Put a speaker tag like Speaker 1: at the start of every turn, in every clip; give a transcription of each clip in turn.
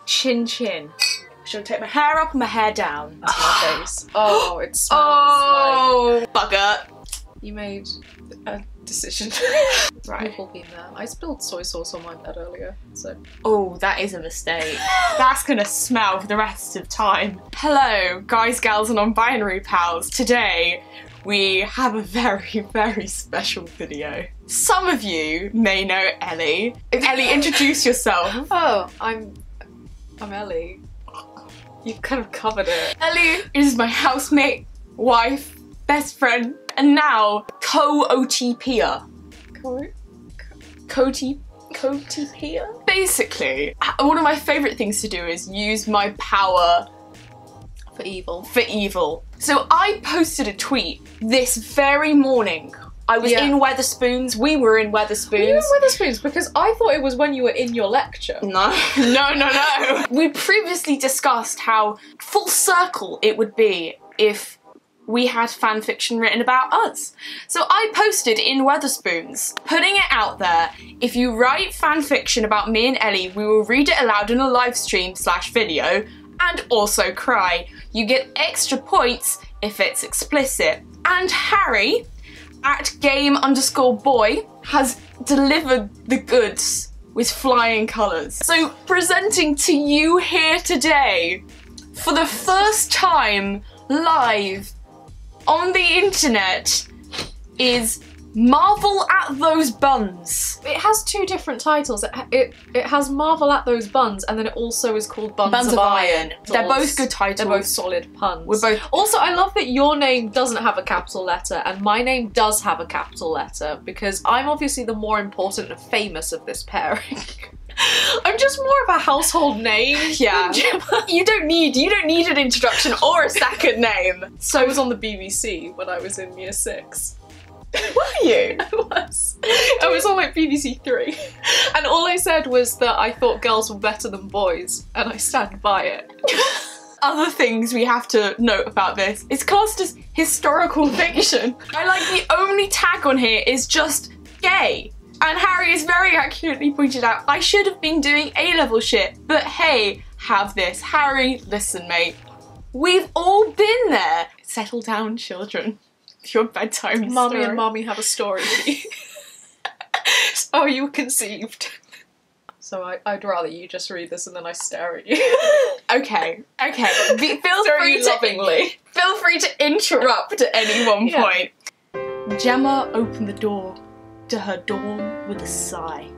Speaker 1: Chin chin. Should I take my hair up and my hair down into my face?
Speaker 2: Oh, it smells like...
Speaker 1: Bugger.
Speaker 2: You made a decision.
Speaker 1: Right.
Speaker 2: We've all been there. I spilled soy sauce on my bed earlier, so...
Speaker 1: Oh, that is a mistake. That's gonna smell for the rest of time. Hello, guys, gals, and non-binary pals. Today, we have a very, very special video. Some of you may know Ellie. Ellie, introduce yourself.
Speaker 2: Oh, I'm Ellie. You've kind of covered it.
Speaker 1: Ellie is my housemate, wife, best friend, and now co-OTPer. Co-OTPer? Basically, one of my favourite things to do is use my power
Speaker 2: For evil.
Speaker 1: for evil. So I posted a tweet this very morning. I was in Wetherspoons, we were in Wetherspoons.
Speaker 2: Were you in Wetherspoons? Because I thought it was when you were in your lecture.
Speaker 1: No. We previously discussed how full circle it would be if we had fan fiction written about us. So I posted in Wetherspoons, putting it out there, if you write fan fiction about me and Ellie, we will read it aloud in a live stream / video and also cry. You get extra points if it's explicit. And Harry, at game_boy, has delivered the goods with flying colours. So presenting to you here today, for the first time live on the internet, is Marvel at Those Buns.
Speaker 2: It has two different titles. It has Marvel at Those Buns, and then it also is called Buns of Iron.
Speaker 1: They're both good titles.
Speaker 2: They're both solid puns.
Speaker 1: We're both.
Speaker 2: Also, I love that your name doesn't have a capital letter and my name does have a capital letter, because I'm obviously the more important and famous of this pairing. I'm just more of a household name.
Speaker 1: Yeah. You don't need an introduction or a second name.
Speaker 2: So I was on the BBC when I was in year 6.
Speaker 1: Were you?
Speaker 2: I was on like BBC 3. And all I said was that I thought girls were better than boys, and I stand by it.
Speaker 1: Other things we have to note about this, it's classed as historical fiction. I like the only tag on here is just gay. And Harry has very accurately pointed out, I should have been doing A-level shit, but hey, have this. Harry, listen mate, we've all been there. Settle down, children. Your bedtime
Speaker 2: Mummy
Speaker 1: story.
Speaker 2: and Mommy have a story. Oh, you were conceived. So I'd rather you just read this and then I stare at you.
Speaker 1: Okay. Feel free to interrupt at any one point. Gemma opened the door to her dorm with a sigh.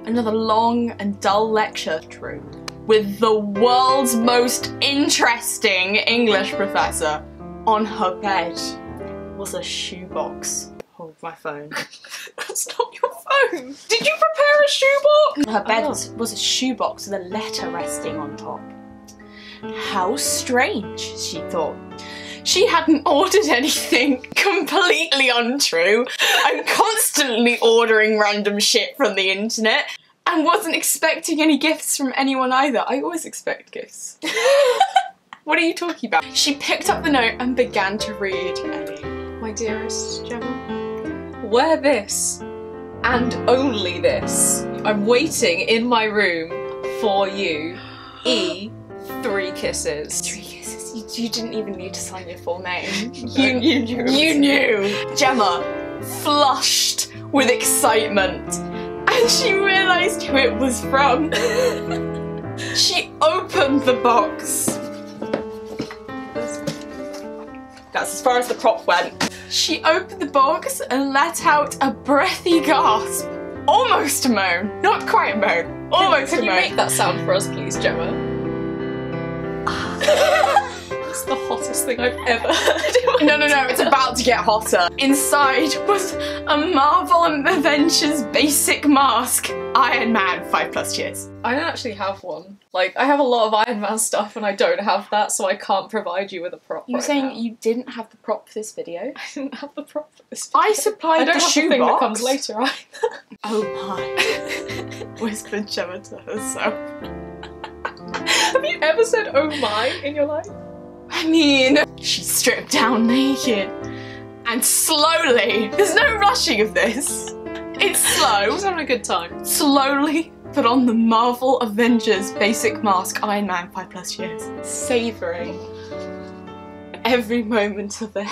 Speaker 1: Another long and dull lecture through with the world's most interesting English professor. On her bed was a shoebox. Hold my phone.
Speaker 2: That's not your phone. Did you prepare a shoebox?
Speaker 1: Her bed was a shoebox with a letter resting on top. How strange, she thought. She hadn't ordered anything, completely untrue, and constantly ordering random shit from the internet, and wasn't expecting any gifts from anyone either. I always expect gifts. What are you talking about? She picked up the note and began to read. Ellie.
Speaker 2: My dearest Gemma, wear this, and only this. I'm waiting in my room for you. E. 3 kisses.
Speaker 1: 3 kisses? You didn't even need to sign your full name.
Speaker 2: You knew.
Speaker 1: You knew. Gemma flushed with excitement, and she realised who it was from. She opened the box. That's as far as the prop went. She opened the box and let out a breathy gasp. Almost a moan. Not quite a moan. Almost a moan.
Speaker 2: Can you make that sound for us, please, Gemma? It's the hottest thing I've ever heard.
Speaker 1: No, it's about to get hotter. Inside was a Marvel Adventures basic mask. Iron Man, 5+ years.
Speaker 2: I don't actually have one. Like, I have a lot of Iron Man stuff and I don't have that, so I can't provide you with a prop.
Speaker 1: You're saying you didn't have the prop for this video?
Speaker 2: I didn't have the prop for this video.
Speaker 1: I supplied the shoebox.
Speaker 2: Thing that comes later either.
Speaker 1: Oh my. Whispered Gemma to herself.
Speaker 2: Have you ever said oh my in your life?
Speaker 1: I mean, she stripped down naked and slowly, there's no rushing of this, it's slow.
Speaker 2: She's having a good time.
Speaker 1: Slowly put on the Marvel Avengers basic mask Iron Man 5+ years. Savouring every moment of it.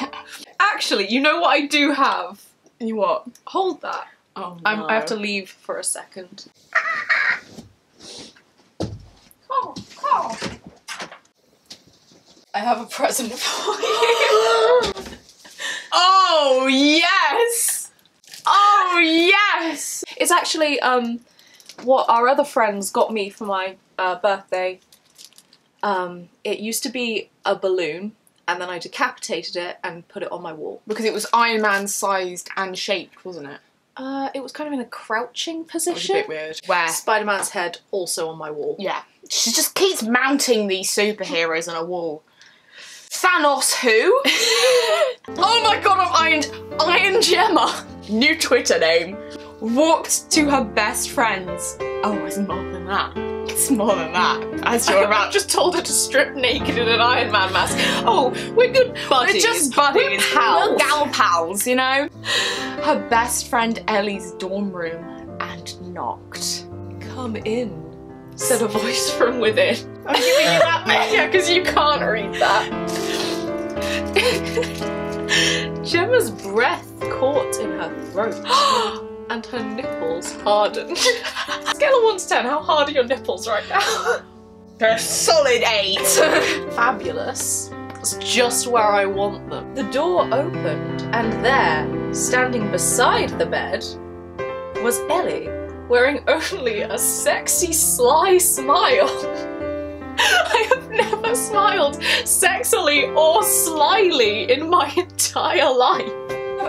Speaker 2: Actually, you know what I do have?
Speaker 1: You what?
Speaker 2: Hold that.
Speaker 1: Oh no.
Speaker 2: I have to leave for a second. I have a present for you.
Speaker 1: Oh yes! Oh yes!
Speaker 2: It's actually what our other friends got me for my birthday. It used to be a balloon, and then I decapitated it and put it on my wall.
Speaker 1: Because it was Iron Man sized and shaped, wasn't it?
Speaker 2: It was kind of in a crouching
Speaker 1: It was
Speaker 2: position.
Speaker 1: a bit weird. Where?
Speaker 2: Spider-Man's head also on my wall.
Speaker 1: Yeah. She just keeps mounting these superheroes on a wall. Thanos who? Oh my god, Iron Gemma, new Twitter name, walked to her best friends. Oh, it's more than that. It's more than that. As you're about,
Speaker 2: just told her to strip naked in an Iron Man mask. Oh, we're good buddies.
Speaker 1: We're just buddies.
Speaker 2: We're pals.
Speaker 1: We're gal pals, you know? Her best friend Ellie's dorm room and knocked.
Speaker 2: Come in, said a voice from within. I'm giving you that bit, yeah, because you can't read that. Gemma's breath caught in her throat and her nipples hardened. Scale of 1 to 10, how hard are your nipples right now?
Speaker 1: They're a solid 8.
Speaker 2: Fabulous. It's just where I want them. The door opened, and there, standing beside the bed, was Ellie, wearing only a sexy, sly smile. I have never smiled sexily or slyly in my entire life.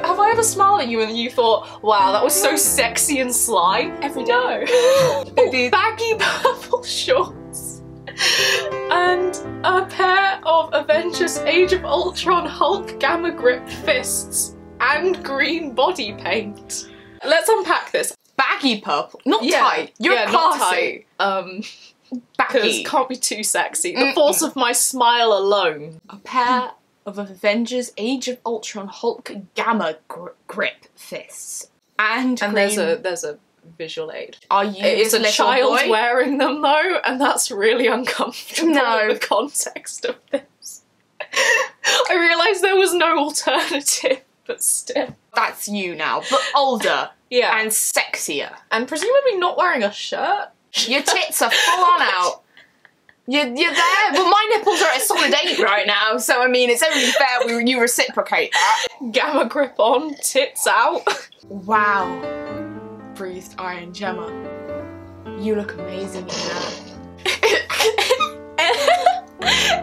Speaker 2: Have I ever smiled at you and you thought, wow, that was so sexy and sly?
Speaker 1: Every day.
Speaker 2: No. Oh, baggy purple shorts and a pair of Avengers Age of Ultron Hulk Gamma Grip fists and green body paint. Let's unpack this.
Speaker 1: Baggy purple, not tight. You're
Speaker 2: not
Speaker 1: classy.
Speaker 2: tight.
Speaker 1: Baggy.
Speaker 2: Because can't be too sexy. The force of my smile alone.
Speaker 1: A pair of Avengers Age of Ultron Hulk Gamma Grip fists. And
Speaker 2: there's a visual aid.
Speaker 1: Are you
Speaker 2: It's a
Speaker 1: little
Speaker 2: child
Speaker 1: boy?
Speaker 2: wearing them though, and that's really uncomfortable
Speaker 1: No.
Speaker 2: in the context of this. I realised there was no alternative, but still.
Speaker 1: That's you now, but older.
Speaker 2: Yeah.
Speaker 1: And sexier.
Speaker 2: And presumably not wearing a shirt.
Speaker 1: Your tits are full on out. You're there. Well, my nipples are at a solid 8 right now, so I mean, it's only fair you reciprocate that.
Speaker 2: Gamma grip on, tits out.
Speaker 1: Wow. Breathed Iron Gemma. You look amazing in that.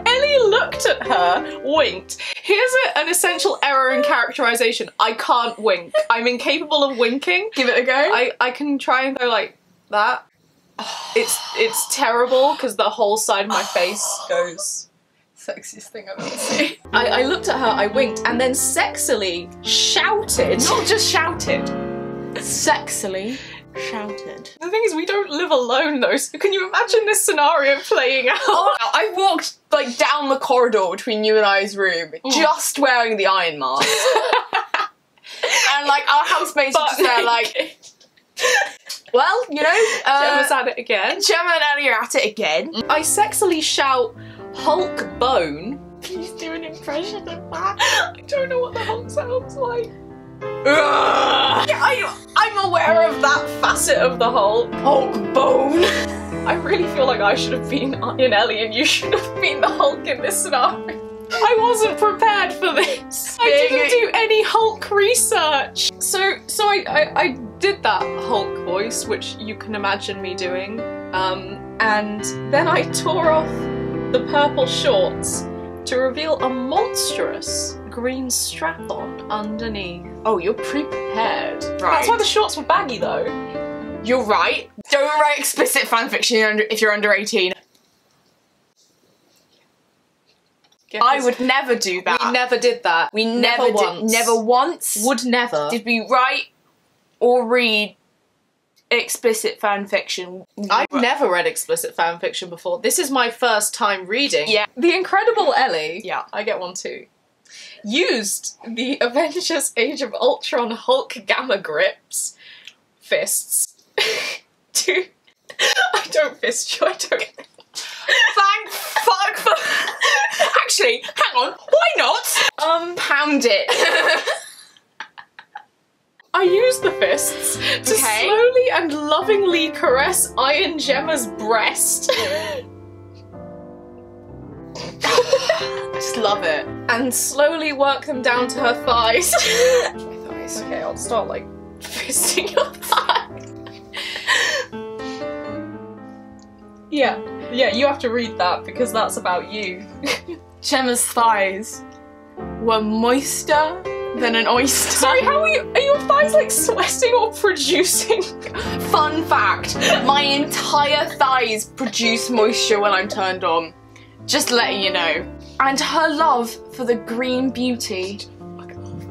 Speaker 2: Ellie looked at her, winked. Here's an essential error in characterization. I can't wink. I'm incapable of winking.
Speaker 1: Give it a go.
Speaker 2: I can try and go like that. It's terrible because the whole side of my face goes.
Speaker 1: Sexiest thing I've ever seen.
Speaker 2: I looked at her, I winked, and then sexily shouted.
Speaker 1: Not just shouted. Sexily shouted.
Speaker 2: The thing is, we don't live alone though, so can you imagine this scenario playing out?
Speaker 1: Oh, I walked like down the corridor between you and I's room, just wearing the iron mask. And like our housemates were just there like, well, you know,
Speaker 2: Gemma's at it again.
Speaker 1: Gemma and Ellie are at it again.
Speaker 2: I sexily shout, Hulk bone.
Speaker 1: Please do an impression of that.
Speaker 2: I don't know what the Hulk sounds like.
Speaker 1: I'm aware of that
Speaker 2: Facet of the Hulk.
Speaker 1: Hulk bone.
Speaker 2: I really feel like I should have been Iron Ellie and you should have been the Hulk in this scenario. I wasn't prepared for this. I didn't do any Hulk research. So I did that Hulk voice, which you can imagine me doing. And then I tore off the purple shorts to reveal a monstrous green strap-on underneath.
Speaker 1: Oh, you're pre-prepared. Right.
Speaker 2: That's why the shorts were baggy though.
Speaker 1: You're right. Don't write explicit fanfiction if you're under 18. I would never do that.
Speaker 2: We never did that.
Speaker 1: We never
Speaker 2: once.
Speaker 1: Never once.
Speaker 2: Would never.
Speaker 1: Did we write or read explicit fanfiction?
Speaker 2: I've never read explicit fanfiction before. This is my first time reading.
Speaker 1: Yeah.
Speaker 2: The Incredible Ellie,
Speaker 1: yeah,
Speaker 2: I get one too, used the Avengers Age of Ultron Hulk Gamma Grips fists to I don't fist you, I don't.
Speaker 1: Thank fuck for... Actually, hang on, why not? Pound it.
Speaker 2: I use the fists to
Speaker 1: Okay.
Speaker 2: slowly and lovingly caress Iron Gemma's breast.
Speaker 1: I just love it.
Speaker 2: And slowly work them down to her thighs.
Speaker 1: My thighs.
Speaker 2: Okay, I'll start like fisting your thigh. Yeah, you have to read that because that's about you.
Speaker 1: Gemma's thighs were moister than an oyster.
Speaker 2: Sorry, how are your thighs like sweating or producing?
Speaker 1: Fun fact, my entire thighs produce moisture when I'm turned on. Just letting you know. And her love for the green beauty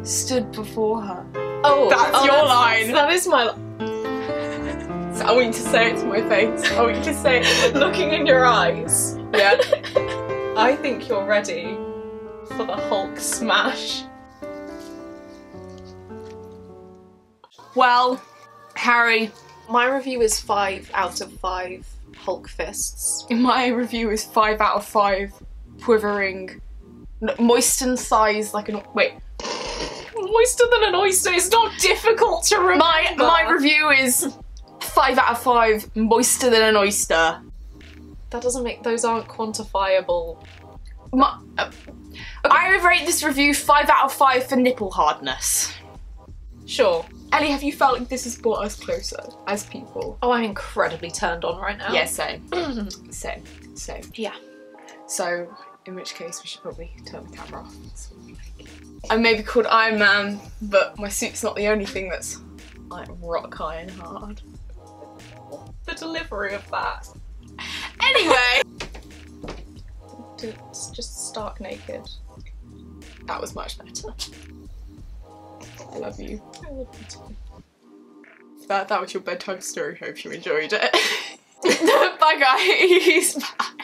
Speaker 1: stood before her.
Speaker 2: Oh,
Speaker 1: That's your line.
Speaker 2: That is my.
Speaker 1: So I want you to say it to my face.
Speaker 2: I want you to say it looking in your eyes.
Speaker 1: Yeah.
Speaker 2: I think you're ready for the Hulk smash.
Speaker 1: Well, Harry,
Speaker 2: My review is 5 out of 5 Hulk fists.
Speaker 1: my review is 5 out of 5 quivering, moistened thighs like an... Wait.
Speaker 2: Moister than an oyster is not difficult to remember.
Speaker 1: My review is 5 out of 5 moister than an oyster.
Speaker 2: That doesn't make... Those aren't quantifiable.
Speaker 1: I would rate this review 5 out of 5 for nipple hardness.
Speaker 2: Sure.
Speaker 1: Ellie, have you felt like this has brought us closer as people?
Speaker 2: Oh, I'm incredibly turned on right now.
Speaker 1: Yeah, same. Same.
Speaker 2: Yeah.
Speaker 1: So, in which case we should probably turn the camera off. I'm maybe called Iron Man, but my suit's not the only thing that's like rock iron hard.
Speaker 2: The delivery of that.
Speaker 1: Anyway!
Speaker 2: It's just stark naked.
Speaker 1: That was much better. I love you.
Speaker 2: I love you too.
Speaker 1: That was your bedtime story. Hope you enjoyed it. Bye guys! Bye.